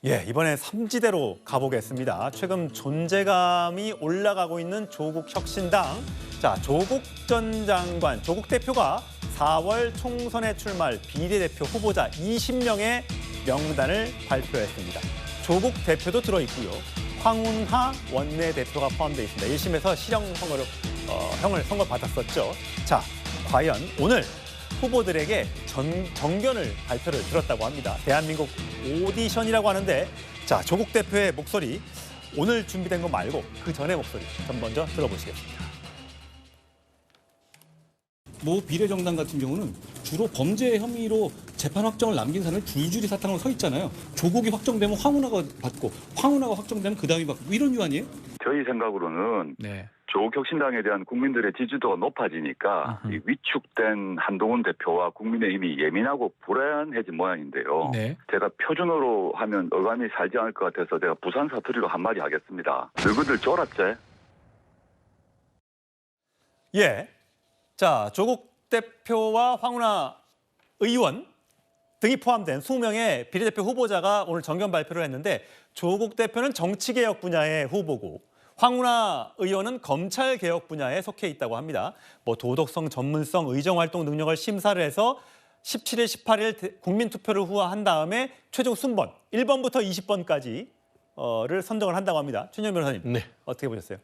예, 이번에 삼지대로 가보겠습니다. 최근 존재감이 올라가고 있는 조국 혁신당. 자, 조국 전 장관, 조국 대표가 4월 총선에 출마할 비례대표 후보자 20명의 명단을 발표했습니다. 조국 대표도 들어있고요. 황운하 원내대표가 포함되어 있습니다. 1심에서 실형 형을 선고받았었죠. 자, 과연 오늘 후보들에게 정견을 발표를 들었다고 합니다. 대한민국 오디션이라고 하는데, 자, 조국 대표의 목소리 오늘 준비된 거 말고 그 전의 목소리 좀 먼저 들어보시겠습니다. 모 비례정당 같은 경우는 주로 범죄 혐의로 재판 확정을 남긴 사람을 줄줄이 사탕으로 서 있잖아요. 조국이 확정되면 황운하가 받고, 황운하가 확정되면 그 다음이 받고, 이런 유한이에요? 저희 생각으로는 조국 혁신당에 대한 국민들의 지지도가 높아지니까 이 위축된 한동훈 대표와 국민의힘이 예민하고 불안해진 모양인데요. 제가 표준어로 하면 어감이 살지 않을 것 같아서 제가 부산 사투리로 한마디 하겠습니다. 너희들 쫄았제? 예, 자, 조국 대표와 황운하 의원 등이 포함된 20명의 비례대표 후보자가 오늘 정견 발표를 했는데, 조국 대표는 정치개혁 분야의 후보고 황운하 의원은 검찰개혁 분야에 속해 있다고 합니다. 뭐 도덕성, 전문성, 의정활동 능력을 심사를 해서 17일, 18일 국민투표를 후한 다음에 최종 순번 1번부터 20번까지를 선정을 한다고 합니다. 최인영 변호사님, 네. 어떻게 보셨어요?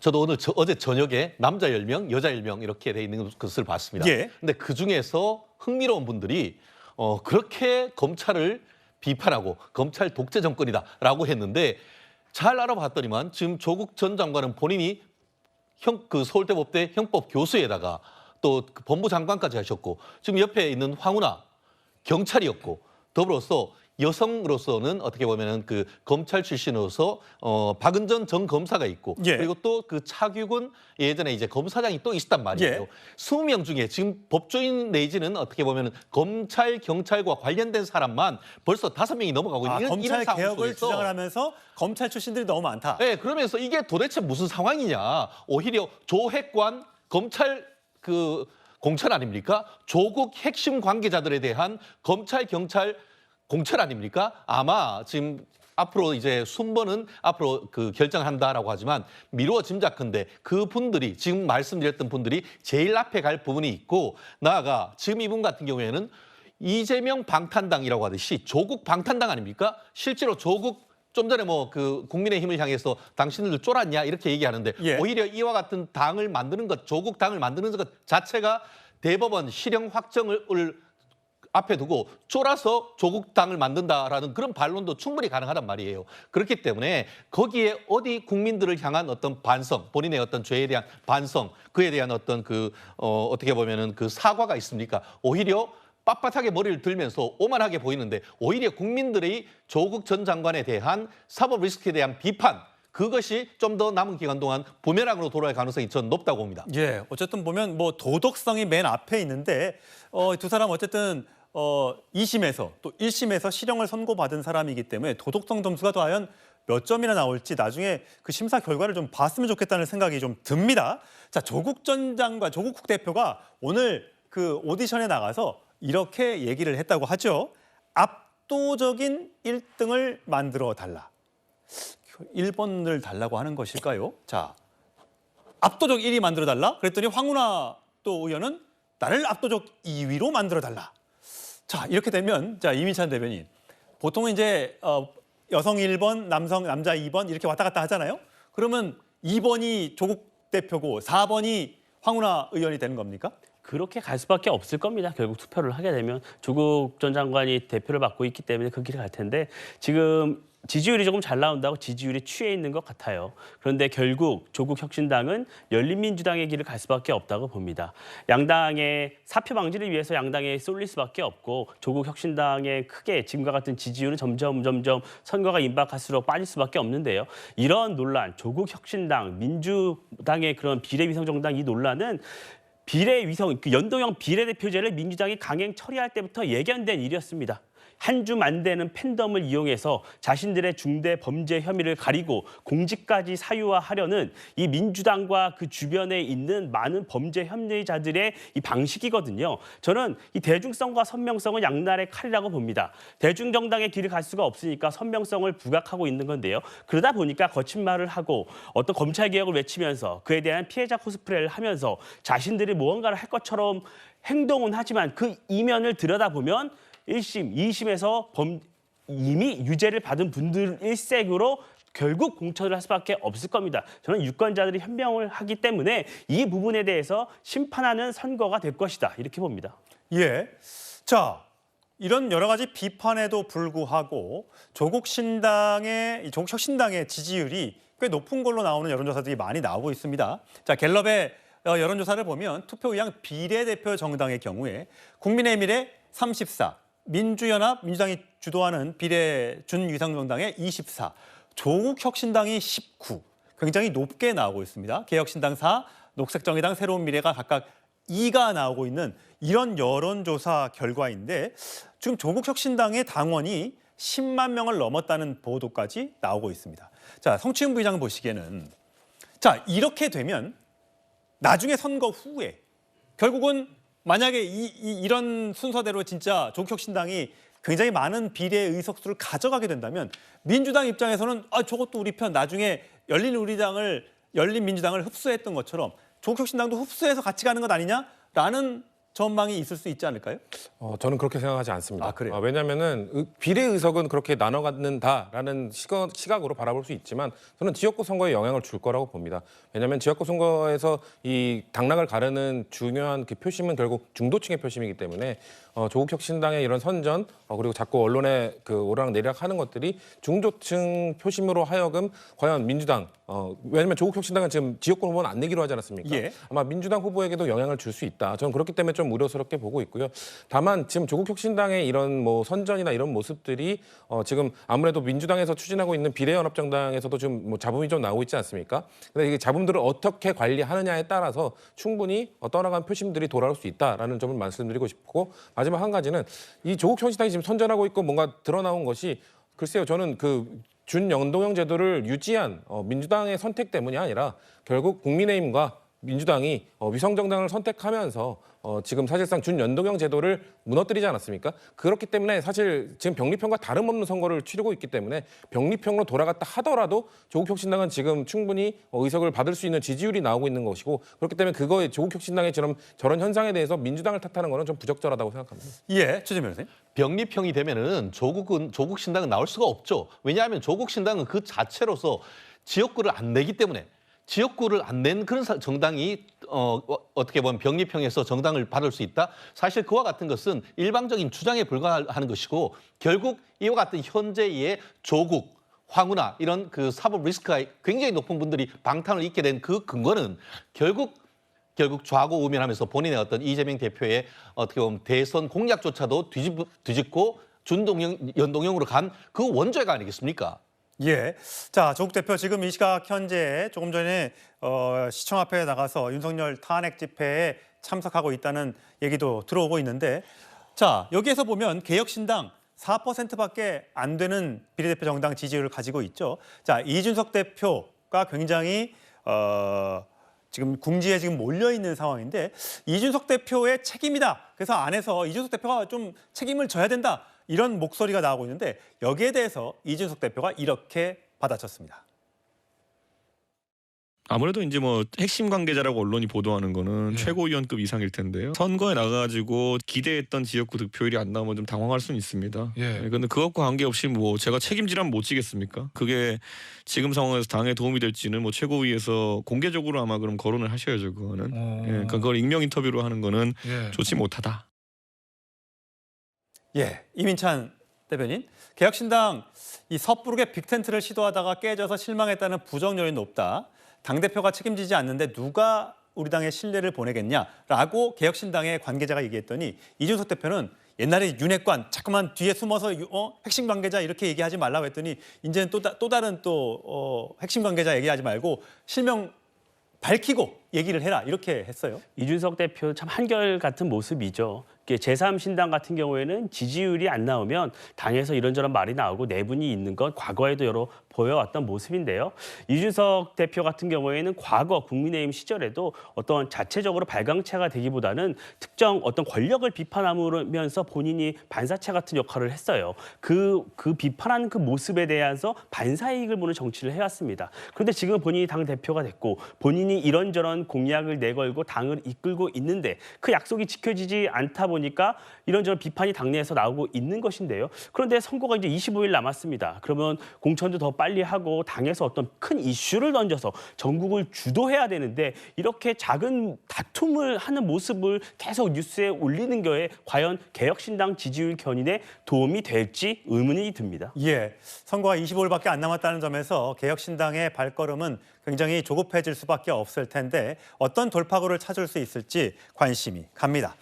저도 어제 저녁에 남자 10명, 여자 10명 이렇게 돼 있는 것을 봤습니다. 예. 근데 그중에서 흥미로운 분들이 그렇게 검찰을 비판하고 검찰 독재 정권이다라고 했는데, 잘 알아봤더니만 지금 조국 전 장관은 본인이 서울대법대 형법 교수에다가 또 그 법무 장관까지 하셨고, 지금 옆에 있는 황운하 경찰이었고, 더불어서 여성으로서는 어떻게 보면은 그 검찰 출신으로서 박은전 전 검사가 있고, 예. 그리고 또 그 차규근 예전에 이제 검사장이 또 있었단 말이에요. 예. 20명 중에 지금 법조인 내지는 어떻게 보면은 검찰 경찰과 관련된 사람만 벌써 5명이 넘어가고 있는 검찰 이런 상황 개혁을 속에서, 주장을 하면서 검찰 출신들이 너무 많다. 네, 그러면서 이게 도대체 무슨 상황이냐? 오히려 조핵관 검찰 공천 아닙니까? 조국 핵심 관계자들에 대한 검찰 경찰 공천 아닙니까? 아마 지금 앞으로 이제 순번은 앞으로 결정한다라고 하지만 미루어 짐작컨대 그 분들이, 지금 말씀드렸던 분들이 제일 앞에 갈 부분이 있고, 나아가 지금 이분 같은 경우에는 이재명 방탄당이라고 하듯이 조국 방탄당 아닙니까? 실제로 조국 좀 전에 국민의힘을 향해서 당신들 쫄았냐 이렇게 얘기하는데, 예. 오히려 이와 같은 당을 만드는 것, 조국 당을 만드는 것 자체가 대법원 실형 확정을 앞에 두고 쫄아서 조국 당을 만든다라는 그런 반론도 충분히 가능하단 말이에요. 그렇기 때문에 거기에 어디 국민들을 향한 어떤 반성, 본인의 어떤 죄에 대한 반성, 그에 대한 어떤 어떻게 보면은 그 사과가 있습니까? 오히려 빳빳하게 머리를 들면서 오만하게 보이는데, 오히려 국민들의 조국 전 장관에 대한 사법 리스크에 대한 비판, 그것이 좀 더 남은 기간 동안 부메랑으로 돌아갈 가능성이 전 높다고 봅니다. 예, 어쨌든 보면 뭐 도덕성이 맨 앞에 있는데, 두 사람 어쨌든 2심에서 또 1심에서 실형을 선고받은 사람이기 때문에 도덕성 점수가 과연 몇 점이나 나올지 나중에 그 심사 결과를 좀 봤으면 좋겠다는 생각이 좀 듭니다. 자, 조국 전 장관, 조국 대표가 오늘 그 오디션에 나가서 이렇게 얘기를 했다고 하죠. 압도적인 1등을 만들어 달라. 1번을 달라고 하는 것일까요? 자, 압도적 1위 만들어 달라? 그랬더니 황운하 또 의원은 나를 압도적 2위로 만들어 달라. 자, 이렇게 되면, 자, 이민찬 대변인, 보통은 이제 여성 1번, 남자 2번 이렇게 왔다 갔다 하잖아요. 그러면 2번이 조국 대표고 4번이 황운하 의원이 되는 겁니까? 그렇게 갈 수밖에 없을 겁니다. 결국 투표를 하게 되면 조국 전 장관이 대표를 맡고 있기 때문에 그 길을 갈 텐데, 지금 지지율이 조금 잘 나온다고 지지율에 취해 있는 것 같아요. 그런데 결국 조국 혁신당은 열린민주당의 길을 갈 수밖에 없다고 봅니다. 양당의 사표 방지를 위해서 양당에 쏠릴 수밖에 없고, 조국 혁신당의 크게 지금과 같은 지지율은 점점 선거가 임박할수록 빠질 수밖에 없는데요. 이런 논란, 조국 혁신당, 민주당의 그런 비례위성 정당 이 논란은 비례위성, 연동형 비례대표제를 민주당이 강행 처리할 때부터 예견된 일이었습니다. 한 줌 안 되는 팬덤을 이용해서 자신들의 중대 범죄 혐의를 가리고 공직까지 사유화하려는 이 민주당과 그 주변에 있는 많은 범죄 혐의자들의 이 방식이거든요. 저는 이 대중성과 선명성은 양날의 칼이라고 봅니다. 대중정당의 길을 갈 수가 없으니까 선명성을 부각하고 있는 건데요. 그러다 보니까 거친 말을 하고 어떤 검찰개혁을 외치면서 그에 대한 피해자 코스프레를 하면서 자신들이 무언가를 할 것처럼 행동은 하지만 그 이면을 들여다보면 1심, 2심에서 이미 유죄를 받은 분들 일색으로 결국 공천을 할 수밖에 없을 겁니다. 저는 유권자들이 현명을 하기 때문에 이 부분에 대해서 심판하는 선거가 될 것이다. 이렇게 봅니다. 예. 자, 이런 여러 가지 비판에도 불구하고 조국 혁신당의 지지율이 꽤 높은 걸로 나오는 여론조사들이 많이 나오고 있습니다. 자, 갤럽의 여론조사를 보면 투표 의향 비례대표 정당의 경우에 국민의힘의 34, 민주연합, 민주당이 주도하는 비례 준위상 정당의 24, 조국 혁신당이 19, 굉장히 높게 나오고 있습니다. 개혁신당 4, 녹색정의당, 새로운 미래가 각각 2가 나오고 있는 이런 여론조사 결과인데 지금 조국 혁신당의 당원이 10만 명을 넘었다는 보도까지 나오고 있습니다. 자, 성추인 부의장 보시기에는 자, 이렇게 되면 나중에 선거 후에 결국은 만약에 이런 순서대로 진짜 조국혁신당이 굉장히 많은 비례 의석수를 가져가게 된다면 민주당 입장에서는 저것도 우리 편 나중에 열린민주당을 흡수했던 것처럼 조국혁신당도 흡수해서 같이 가는 것 아니냐라는 전망이 있을 수 있지 않을까요? 저는 그렇게 생각하지 않습니다. 아, 그래요? 왜냐하면은 비례 의석은 그렇게 나눠 갖는다라는 시각으로 바라볼 수 있지만 저는 지역구 선거에 영향을 줄 거라고 봅니다. 왜냐하면 지역구 선거에서 이 당락을 가르는 중요한 그 표심은 결국 중도층의 표심이기 때문에 조국혁신당의 이런 선전 그리고 자꾸 언론에 그 오르락내리락 하는 것들이 중도층 표심으로 하여금 과연 민주당 왜냐하면 조국혁신당은 지금 지역구 후보는 안 내기로 하지 않았습니까? 예. 아마 민주당 후보에게도 영향을 줄 수 있다. 저는 그렇기 때문에 좀 우려스럽게 보고 있고요. 다만 지금 조국혁신당의 이런 뭐 선전이나 이런 모습들이 지금 아무래도 민주당에서 추진하고 있는 비례연합정당에서도 지금 뭐 잡음이 좀 나오고 있지 않습니까? 근데 이게 잡음들을 어떻게 관리하느냐에 따라서 충분히 떠나간 표심들이 돌아올 수 있다라는 점을 말씀드리고 싶고 마지막 한 가지는 이 조국혁신당이 지금 선전하고 있고 뭔가 드러나온 것이 글쎄요. 저는 그 준연동형 제도를 유지한 민주당의 선택 때문이 아니라 결국 국민의힘과 민주당이 위성정당을 선택하면서 지금 사실상 준연동형 제도를 무너뜨리지 않았습니까? 그렇기 때문에 사실 지금 병리평과 다름없는 선거를 치르고 있기 때문에 병리평으로 돌아갔다 하더라도 조국혁신당은 지금 충분히 의석을 받을 수 있는 지지율이 나오고 있는 것이고 그렇기 때문에 그거에 조국혁신당의 저런 현상에 대해서 민주당을 탓하는 것은 좀 부적절하다고 생각합니다. 예, 최재명 선생님. 병리평이 되면은 조국신당은 나올 수가 없죠. 왜냐하면 조국신당은 그 자체로서 지역구를 안 내기 때문에 지역구를 안 낸 그런 정당이 어떻게 보면 병리평에서 정당을 받을 수 있다. 사실 그와 같은 것은 일방적인 주장에 불과하는 것이고 결국 이와 같은 현재의 조국, 황운하 이런 그 사법 리스크가 굉장히 높은 분들이 방탄을 잇게 된 그 근거는 결국 좌고우면하면서 본인의 어떤 이재명 대표의 어떻게 보면 대선 공약조차도 뒤집고 연동형으로 간 그 원죄가 아니겠습니까? 예. 자, 조국 대표 지금 이 시각 현재 조금 전에 시청 앞에 나가서 윤석열 탄핵 집회에 참석하고 있다는 얘기도 들어오고 있는데 자, 여기에서 보면 개혁신당 4%밖에 안 되는 비례대표 정당 지지율을 가지고 있죠. 자, 이준석 대표가 굉장히 지금 궁지에 지금 몰려 있는 상황인데 이준석 대표의 책임이다. 그래서 안에서 이준석 대표가 좀 책임을 져야 된다. 이런 목소리가 나오고 있는데 여기에 대해서 이준석 대표가 이렇게 받아쳤습니다. 아무래도 이제 뭐 핵심 관계자라고 언론이 보도하는 거는 최고위원급 이상일 텐데요. 선거에 나가가지고 기대했던 지역구 득표율이 안 나오면 좀 당황할 수는 있습니다. 그런데 그것과 관계없이 뭐 제가 책임지라면 못 지겠습니까? 그게 지금 상황에서 당에 도움이 될지는 뭐 최고위에서 공개적으로 아마 그럼 거론을 하셔야죠. 그거는. 그러니까 그걸 익명 인터뷰로 하는 거는 좋지 못하다. 예, 이민찬 대변인. 개혁신당 이 섣부르게 빅텐트를 시도하다가 깨져서 실망했다는 부정 요인이 높다. 당대표가 책임지지 않는데 누가 우리 당에 신뢰를 보내겠냐라고 개혁신당의 관계자가 얘기했더니 이준석 대표는 옛날에 윤핵관 자꾸만 뒤에 숨어서 핵심 관계자 이렇게 얘기하지 말라고 했더니 이제는 또 다른 핵심 관계자 얘기하지 말고 실명 밝히고 얘기를 해라 이렇게 했어요. 이준석 대표 참 한결같은 모습이죠. 제3신당 같은 경우에는 지지율이 안 나오면 당에서 이런저런 말이 나오고 내분이 있는 건 과거에도 여러 보여왔던 모습인데요. 이준석 대표 같은 경우에는 과거 국민의힘 시절에도 어떤 자체적으로 발광체가 되기보다는 특정 어떤 권력을 비판하면서 본인이 반사체 같은 역할을 했어요. 그 비판하는 그 모습에 대해서 반사이익을 보는 정치를 해왔습니다. 그런데 지금 본인이 당 대표가 됐고 본인이 이런저런 공약을 내걸고 당을 이끌고 있는데 그 약속이 지켜지지 않다 보니까 이런저런 비판이 당내에서 나오고 있는 것인데요. 그런데 선거가 이제 25일 남았습니다. 그러면 공천도 더 빨리 하고 당에서 어떤 큰 이슈를 던져서 전국을 주도해야 되는데 이렇게 작은 다툼을 하는 모습을 계속 뉴스에 올리는 거에 과연 개혁신당 지지율 견인에 도움이 될지 의문이 듭니다. 예, 선거가 25일밖에 안 남았다는 점에서 개혁신당의 발걸음은 굉장히 조급해질 수밖에 없을 텐데 어떤 돌파구를 찾을 수 있을지 관심이 갑니다.